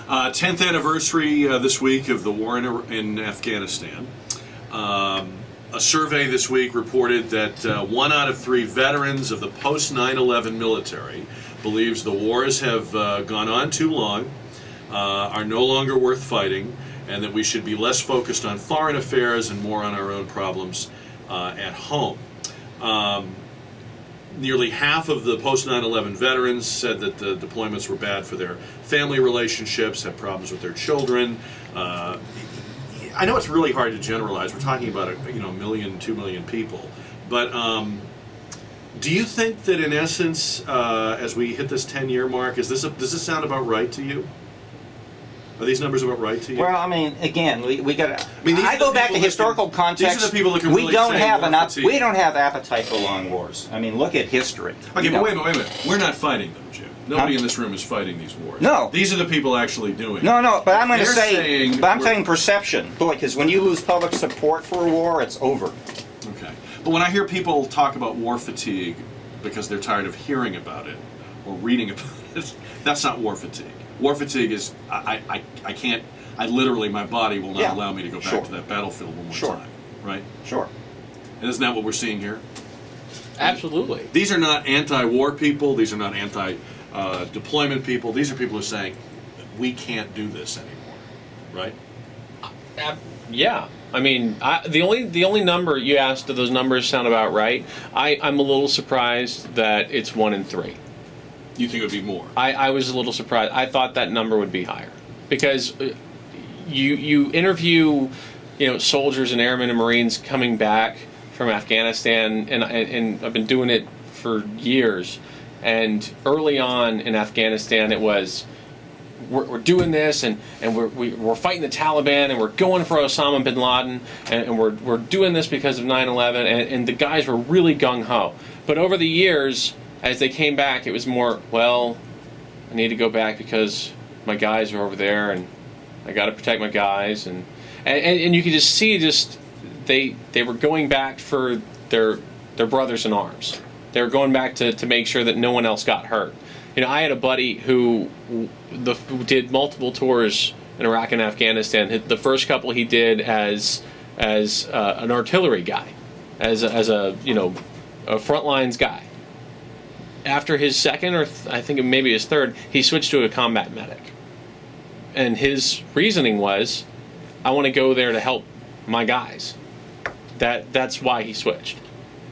10th anniversary this week of the war in Afghanistan. A survey this week reported that 1 out of 3 veterans of the post-9/11 military believes the wars have gone on too long, are no longer worth fighting, and that we should be less focused on foreign affairs and more on our own problems at home. Nearly half of the post-9/11 veterans said that the deployments were bad for their family relationships, had problems with their children. I know it's really hard to generalize. We're talking about a million, 2 million people, but do you think that in essence, as we hit this 10-year mark, does this sound about right to you? Are these numbers about right to you? Well, I mean, again, we got. I go back to historical context. These are the people that can really don't have enough. We don't have appetite for long wars. I mean, look at history. Okay, but wait a minute. We're not fighting them, Jim. Nobody in this room is fighting these wars. No. These are the people actually doing it. No, but I'm going to say, I'm saying perception. Boy, because when you lose public support for a war, it's over. Okay. But when I hear people talk about war fatigue because they're tired of hearing about it or reading about it, that's not war fatigue. War fatigue is, I can't, literally, my body will not allow me to go back to that battlefield one more time. Right? Sure. And isn't that what we're seeing here? Absolutely. These are not anti-war people. These are not anti-deployment people. These are people who are saying, we can't do this anymore. Right? Yeah. I mean, the only number you asked, do those numbers sound about right? I'm a little surprised that it's 1 in 3. You think it would be more? I was a little surprised. I thought that number would be higher because you interview soldiers and airmen and Marines coming back from Afghanistan, and I've been doing it for years. And early on in Afghanistan, it was we're doing this, and we're fighting the Taliban, and we're going for Osama bin Laden, and we're doing this because of 9/11, and the guys were really gung ho. But over the years, as they came back, it was more, well, I need to go back because my guys are over there, and I got to protect my guys, and you could just see they were going back for their brothers in arms. They were going back to make sure that no one else got hurt. I had a buddy who did multiple tours in Iraq and Afghanistan. The first couple he did as an artillery guy, as a front lines guy. After his second, or I think maybe his third, he switched to a combat medic. And his reasoning was, I want to go there to help my guys. That's why he switched.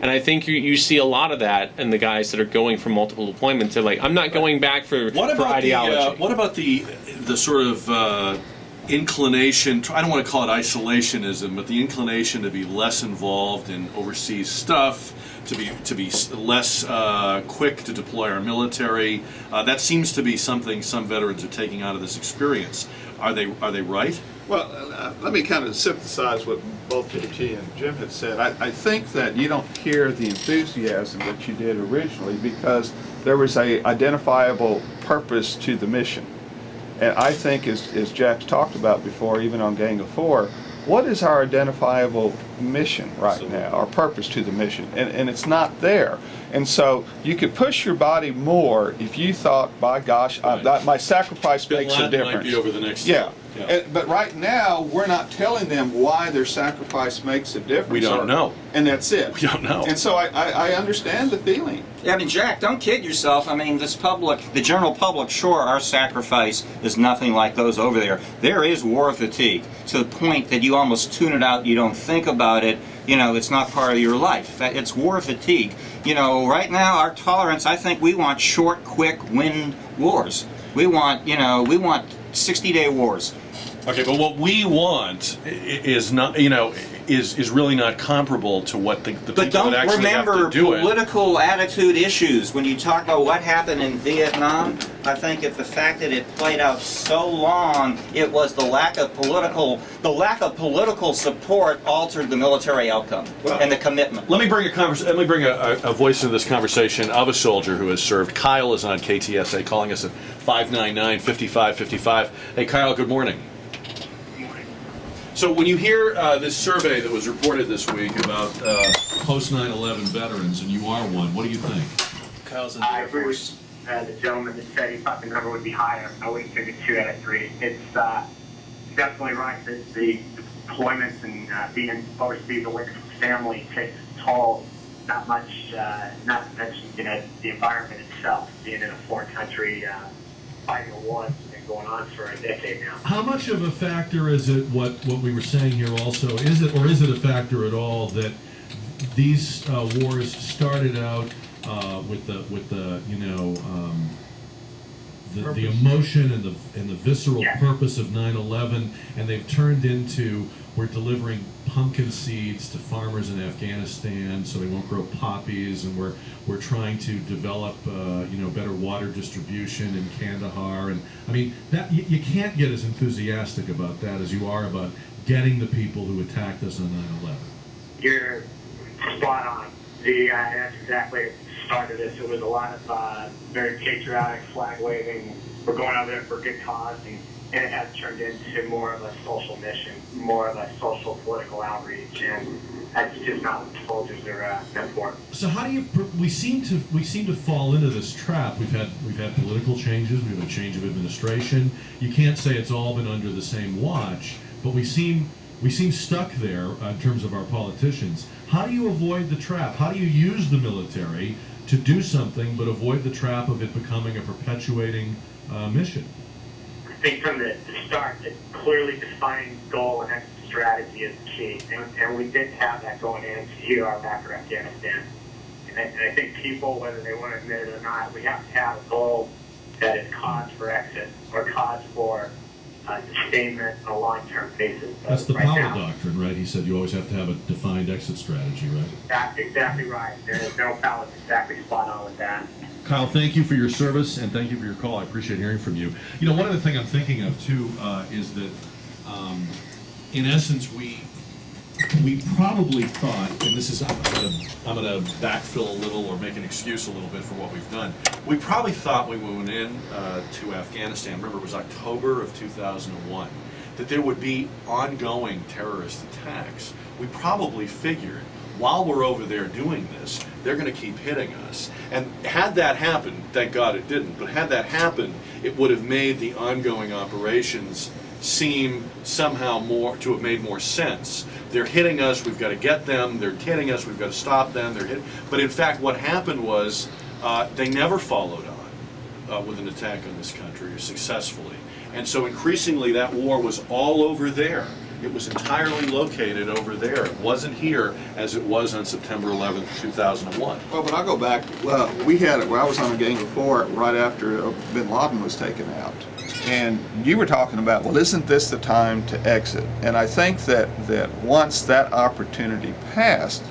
And I think you see a lot of that in the guys that are going for multiple deployments. They're like, I'm not going back for ideology. What about the sort of inclination, I don't want to call it isolationism, but the inclination to be less involved in overseas stuff, to be less quick to deploy our military? That seems to be something some veterans are taking out of this experience. Are they right? Well, let me kind of synthesize what both JT and Jim had said. I think that you don't hear the enthusiasm that you did originally because there was a identifiable purpose to the mission. And I think, as Jack's talked about before, even on Gang of Four, what is our identifiable mission right now, our purpose to the mission? And it's not there. And so you could push your body more if you thought, by gosh, my sacrifice makes a difference. Might be over the next year. But right now, we're not telling them why their sacrifice makes a difference. We don't know. And that's it. We don't know. And so I understand the feeling. Yeah, I mean, Jack, don't kid yourself. I mean, the general public, sure, our sacrifice is nothing like those over there. There is war fatigue to the point that you almost tune it out, you don't think about it, it's not part of your life. It's war fatigue. Right now, our tolerance, I think we want short, quick, win wars. We want 60-day wars. Okay, but what we want is not, is really not comparable to what the people that actually have to do it. But don't remember political attitude issues. When you talk about what happened in Vietnam, I think the fact that it played out so long, it was the lack of political support altered the military outcome and the commitment. Let me bring a voice into this conversation of a soldier who has served. Kyle is on KTSA, calling us at 599-5555. Hey, Kyle, good morning. So when you hear this survey that was reported this week about post 9/11 veterans, and you are one, what do you think? Kyle's in the Air Force. the gentleman that said he thought the number would be higher. I wouldn't think it's 2 out of 3. It's definitely right that the deployments and being overseas away from family takes a toll. Not much, not to mention, the environment itself, being in a foreign country, fighting a war that's been going on for a decade now. How much of a factor is it, what we were saying here also, is it a factor at all that these wars started out with the the emotion and the visceral purpose of 9/11, and they've turned into, we're delivering pumpkin seeds to farmers in Afghanistan so they won't grow poppies, and we're trying to develop better water distribution in Kandahar, and I mean that you can't get as enthusiastic about that as you are about getting the people who attacked us on 9/11. You're spot on. That's exactly what started this. It was a lot of very patriotic flag waving. We're going out there for a good cause, and it has turned into more of a social mission, more of a social political outreach, and that's just not what soldiers are meant for. So how do you? We seem to fall into this trap. We've had political changes. We've had a change of administration. You can't say it's all been under the same watch, but we seem stuck there in terms of our politicians. How do you avoid the trap? How do you use the military to do something but avoid the trap of it becoming a perpetuating mission? I think from the start, the clearly defined goal and exit strategy is key, and we didn't have that going into Iraq or Afghanistan. And I think people, whether they want to admit it or not, we have to have a goal that is cause for exit or cause for sustainment on a long-term basis. That's the right Powell now, doctrine, right? He said you always have to have a defined exit strategy, right? That's exactly right. There's no Powell is exactly spot on with that. Kyle, thank you for your service and thank you for your call. I appreciate hearing from you. You know, one other thing I'm thinking of too is that, in essence, we probably thought, and this is I'm gonna backfill a little or make an excuse a little bit for what we've done. We probably thought when we went in to Afghanistan, remember it was October of 2001, that there would be ongoing terrorist attacks. We probably figured while we're over there doing this, they're going to keep hitting us. And had that happened, thank God it didn't, but had that happened, it would have made the ongoing operations seem somehow more to have made more sense. They're hitting us, we've got to get them. They're hitting us, we've got to stop them. But in fact, what happened was they never followed on with an attack on this country successfully. And so increasingly, that war was all over there. It was entirely located over there. It wasn't here as it was on September 11th, 2001. Well, when I go back, we had it where I was on a gang before, right after bin Laden was taken out. And you were talking about, well, isn't this the time to exit? And I think that once that opportunity passed,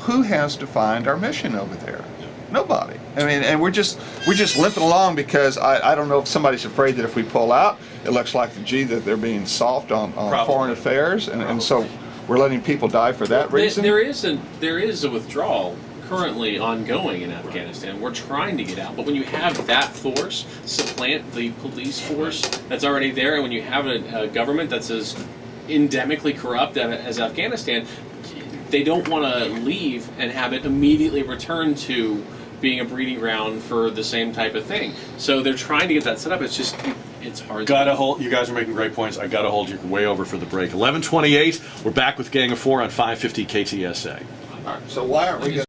who has defined our mission over there? Nobody. I mean, and we're just limping along because I don't know if somebody's afraid that if we pull out, it looks like that they're being soft on foreign affairs, and so we're letting people die for that reason. There is a withdrawal currently ongoing in Afghanistan. We're trying to get out, but when you have that force supplant the police force that's already there, and when you have a government that's as endemically corrupt as Afghanistan, they don't want to leave and have it immediately return to being a breeding ground for the same type of thing. So they're trying to get that set up. It's just, it's hard. You guys are making great points. I gotta hold you way over for the break. 11:28. We're back with Gang of Four on 550 KTSA. All right, so why aren't we going